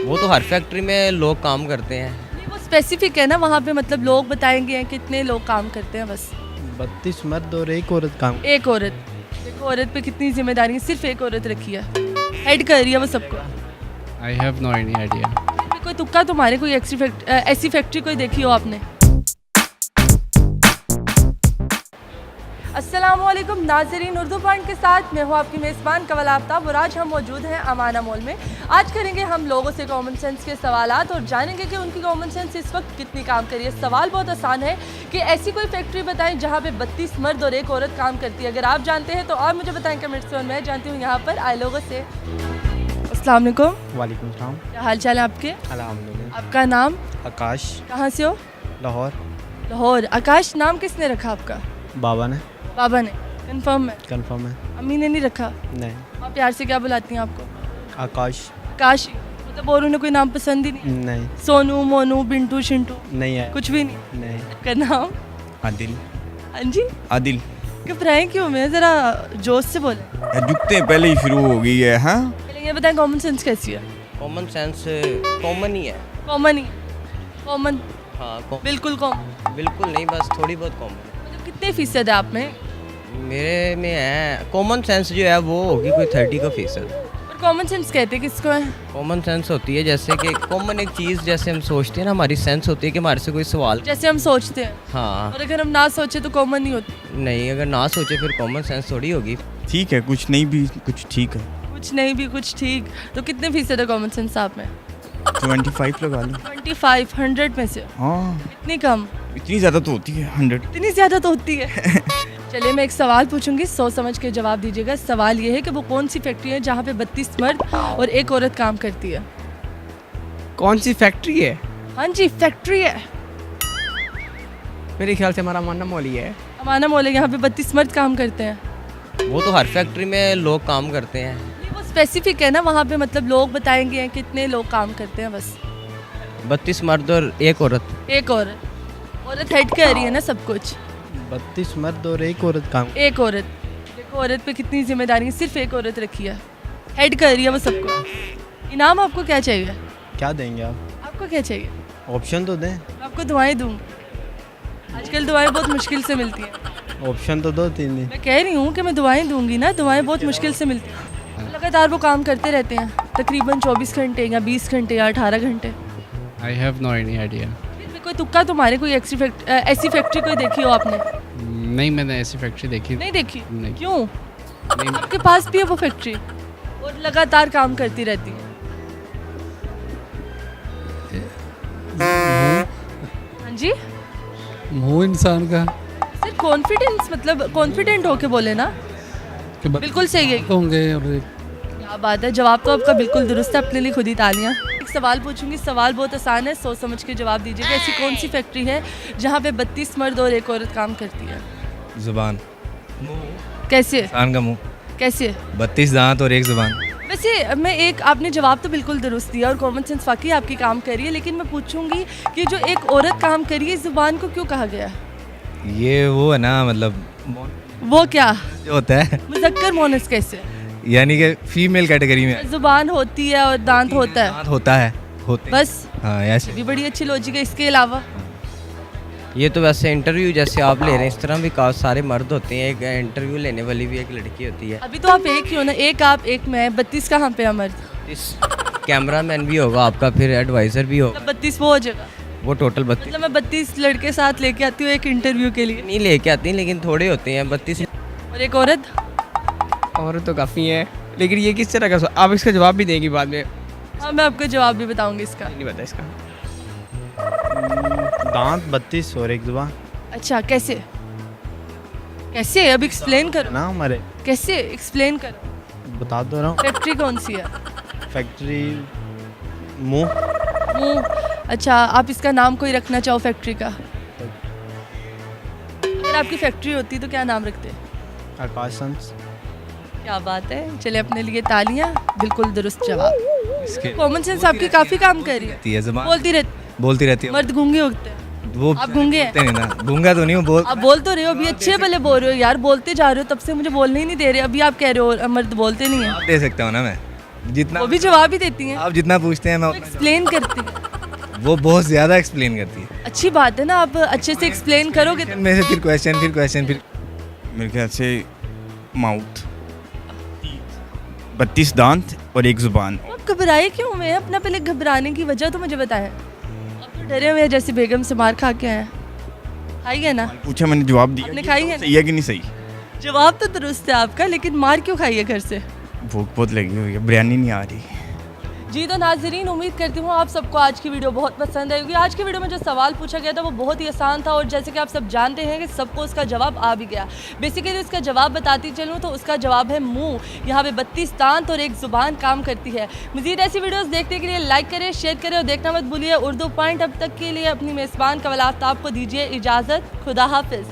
वो तो हर फैक्ट्री में लोग काम करते हैं। नहीं, वो स्पेसिफिक है ना, वहाँ पे मतलब लोग बताएंगे कितने लोग काम करते हैं बस। 32 मर्द और एक औरत काम। एक औरत, देखो औरत पे कितनी जिम्मेदारी है, सिर्फ एक औरत रखी है, हेड कर रही है वो सबको। I have no any idea. कोई तुक्का तुम्हारे, कोई ऐसी फैक्ट्री कोई देखी हो आपने? अस्सलामुअलैकुम नाज़रीन, उर्दू पॉइंट के साथ मैं हूँ आपकी मेज़बान कवल आफ्ताब और आज हम मौजूद हैं अमाना मॉल में। आज करेंगे हम लोगों से कॉमन सेंस के सवालात और जानेंगे कि उनकी कॉमन सेंस इस वक्त कितनी काम कर रही है। सवाल बहुत आसान है कि ऐसी कोई फैक्ट्री बताएं जहाँ पे 32 मर्द और एक औरत काम करती है। अगर आप जानते हैं तो आप मुझे बताएं कमेंट्स में, और मैं जानती हूँ यहाँ पर आए लोगों से। अस्सलाम वालेकुम। वालेकुम सलाम। क्या हाल चाल है आपके? अल्हम्दुलिल्लाह। आपका नाम? आकाश। कहाँ से हो? लाहौर। लाहौर। आकाश नाम किसने रखा आपका? बाबा ने। बाबा ने? कंफर्म है? कंफर्म है। अम्मी ने नहीं रखा? नहीं। आप प्यार से क्या बुलाती हैं आपको? आकाश। आकाश ही? मतलब और उन्हें कोई नाम पसंद ही नहीं? नहीं। सोनू, मोनू, बिंटू, शिंटू? नहीं है। कुछ भी नहीं? नहीं। आपका नाम? आदिल। हाँ जी। आदिल। घबराएं क्यों? मैं ज़रा जोश से बोले। जुगते पहले ही शुरू हो गई है। हाँ, पहले ये बताएं कॉमन सेंस कैसी है? कॉमन सेंस कॉमन ही है। कॉमन ही? कॉमन? हाँ बिल्कुल कॉमन? बिल्कुल नहीं, बस थोड़ी बहुत कॉमन। मतलब कितने फीसद है आप में? मेरे में है कॉमन सेंस जो है वो होगी कोई 30 का फीसद। और कॉमन सेंस कहते किसको है? कॉमन सेंस होती है जैसे कि कॉमन एक चीज़, जैसे हम सोचते हैं ना, हमारी सेंस होती है कि हमारे से कोई सवाल। जैसे हम सोचते हैं। हाँ। और अगर हम ना सोचे तो कॉमन नहीं होती? नहीं, अगर ना सोचे फिर कॉमन सेंस थोड़ी होगी। ठीक है, कुछ नहीं भी कुछ ठीक है। कुछ नहीं भी कुछ ठीक। तो कितने फीसद है कॉमन सेंस आप में? 25 लगा लो। 25 100 में से? हाँ, इतनी कम? इतनी ज़्यादा तो होती है 100। इतनी ज़्यादा तो होती है। चलिए मैं एक सवाल पूछूंगी, सोच समझ के जवाब दीजिएगा। सवाल ये है कि वो कौन सी फैक्ट्री है जहाँ पे 32 मर्द और एक औरत काम करती है? कौन सी फैक्ट्री है? हाँ जी, फैक्ट्री है। मेरे ख्याल से हमारा मानना मॉल ही है। अमाना मॉल है, यहाँ पे 32 मर्द काम करते हैं। वो तो हर फैक्ट्री में लोग काम करते हैं। नहीं, वो स्पेसिफिक है ना, वहाँ पे मतलब लोग बताएंगे कितने लोग काम करते हैं बस। 32 मर्द और एक औरत। एक औरत? औरत हेड कर रही है ना सब कुछ। 32 मर्द और एक औरत काम। एक औरत, देखो औरत पे कितनी जिम्मेदारी है, सिर्फ एक औरत रखी है, हेड कर रही है वो सबको। इनाम आपको क्या चाहिए? क्या देंगे आप? आपको क्या चाहिए? ऑप्शन तो दें। मैं आपको दुआएं दूंगी। आजकल दुआएं बहुत मुश्किल से मिलती हैं। ऑप्शन तो दो तीन दिन। मैं कह रही हूँ कि मैं दुआएं दूंगी ना, दुआएं बहुत मुश्किल से मिलती हैं। लगातार वो काम करते रहते हैं, तकरीबन 24 घंटे या 20 घंटे या 18 घंटे। I have no any idea. कोई तुक्का तुम्हारे, कोई ऐसी फैक्ट्री कोई देखी हो आपने? नहीं, मैंने ऐसी फैक्ट्री देखी नहीं देखी? नहीं। क्यों? नहीं। आपके पास भी है वो फैक्ट्री और लगातार काम करती रहती है? हाँ जी। मुँह इंसान का सिर्फ कॉन्फिडेंस, मतलब कॉन्फिडेंट होके बोले ना। बिल्कुल सही है। होंगे और क्या बात है, जवाब तो आपका बिल्कुल दुरुस्त है, अपने लिए खुद ही तालियां। एक सवाल पूछूंगी, सवाल बहुत आसान है, सोच समझ के जवाब दीजिएगा। ऐसी कौन सी फैक्ट्री है जहाँ पे 32 मर्द और एक औरत काम करती है? जुबान। कैसे? इंसान का मुंह। कैसे? 32 दांत और एक जुबान। वैसे मैं एक, आपने जवाब तो बिल्कुल दुरुस्त दिया और कॉमन सेंस वाकई आपकी काम कर रही है, लेकिन मैं पूछूंगी कि जो एक औरत काम कर रही है, जुबान को क्यों कहा गया? ये वो है ना, मतलब वो क्या जो होता है, मुज़क्कर मोनस कैसे? यानी कि फीमेल कैटेगरी में जुबान होती है और दांत होता है, दांत होता है, होते हैं। बस। हाँ, ऐसे। भी बड़ी अच्छी लॉजिक है। इसके अलावा ये तो वैसे इंटरव्यू जैसे आप ले रहे हैं, इस तरह भी काफ़ी सारे मर्द होते हैं, एक इंटरव्यू लेने वाली भी एक लड़की होती है। अभी तो आप एक ही हो ना, एक आप एक मैं, 32 कहाँ पे है मर्द? इस कैमरामैन भी होगा आपका, फिर एडवाइज़र भी होगा, 32 वो हो जाएगा। वो टोटल 32 मतलब मैं 32 लड़के साथ लेके आती हूँ एक इंटरव्यू के लिए? नहीं लेके आती, लेकिन थोड़े होते हैं 32। और एक औरत? और तो काफ़ी है, लेकिन ये किस तरह का आप इसका जवाब भी देंगी बाद में? हाँ, मैं आपको जवाब भी बताऊंगी इसका। नहीं पता इसका। दांत 32 और एक जुबान। अच्छा, कैसे? कैसे? अब एक्सप्लेन करो ना हमारे। कैसे, एक्सप्लेन करो। बता दो रहा हूँ। फैक्ट्री कौन सी है? फैक्ट्री मुंह। मुंह? अच्छा, आप इसका नाम कोई रखना चाहो फैक्ट्री का? अगर आपकी फैक्ट्री होती तो क्या नाम रखते? आकाश सन्स। क्या बात है, चले अपने लिए तालियां। बिल्कुल दुरुस्त जवाब। इसके कॉमन सेंस आपकी काफ़ी काम कर रही है। है जुबान, बोलती रहती है। मर्द गूंगे होते हैं। वो आप गूंगे हैं? बोलते नहीं ना, गूंगा तो नहीं हूँ, बोल। आप बोल तो रहे हो, अभी अच्छे भले बोल रहे हो यार, बोलते जा रहे हो, तब से मुझे बोलने ही नहीं दे रहे। अभी आप कह रहे हो मर्द बोलते नहीं है। दे सकता हूँ ना मैं। जितना वो भी जवाब ही देती हैं, आप जितना पूछते हैं मैं उतना एक्सप्लेन करती हैं। वो बहुत ज़्यादा एक्सप्लेन करती है। अच्छी बात है ना, आप अच्छे से एक्सप्लेन करोगे तो। में से फिर क्वेश्चन फिर मेरे ख्याल से माउथ, 32 दांत और एक जुबान। आप घबराए क्यों हुए हैं? अपना पहले घबराने की वजह तो मुझे बताएं। आप तो डरे हुए हैं जैसे बेगम से मार खा के आए हैं। खाई है ना? पूछा मैंने, जवाब दिया। आपने खाई है? सही है कि नहीं सही? जवाब तो दुरुस्त है आपका, लेकिन मार क्यों खाई है घर से? भूख बहुत लगी हुई है, बिरयानी नहीं आ रही। जी तो नाजरीन, उम्मीद करती हूँ आप सबको आज की वीडियो बहुत पसंद आएगी। आज की वीडियो में जो सवाल पूछा गया था वो बहुत ही आसान था, और जैसे कि आप सब जानते हैं कि सबको उसका जवाब आ भी गया। बेसिकली उसका जवाब बताती चलूँ तो उसका जवाब है मुंह। यहाँ पे 32 दांत और एक जुबान काम करती है। मज़ीद ऐसी वीडियोस देखने के लिए लाइक करें, शेयर करें और देखना मत भूलिए उर्दू पॉइंट। अब तक के लिए अपनी मेज़बान कवल आफ्ताब को दीजिए इजाज़त। खुदा हाफिज़।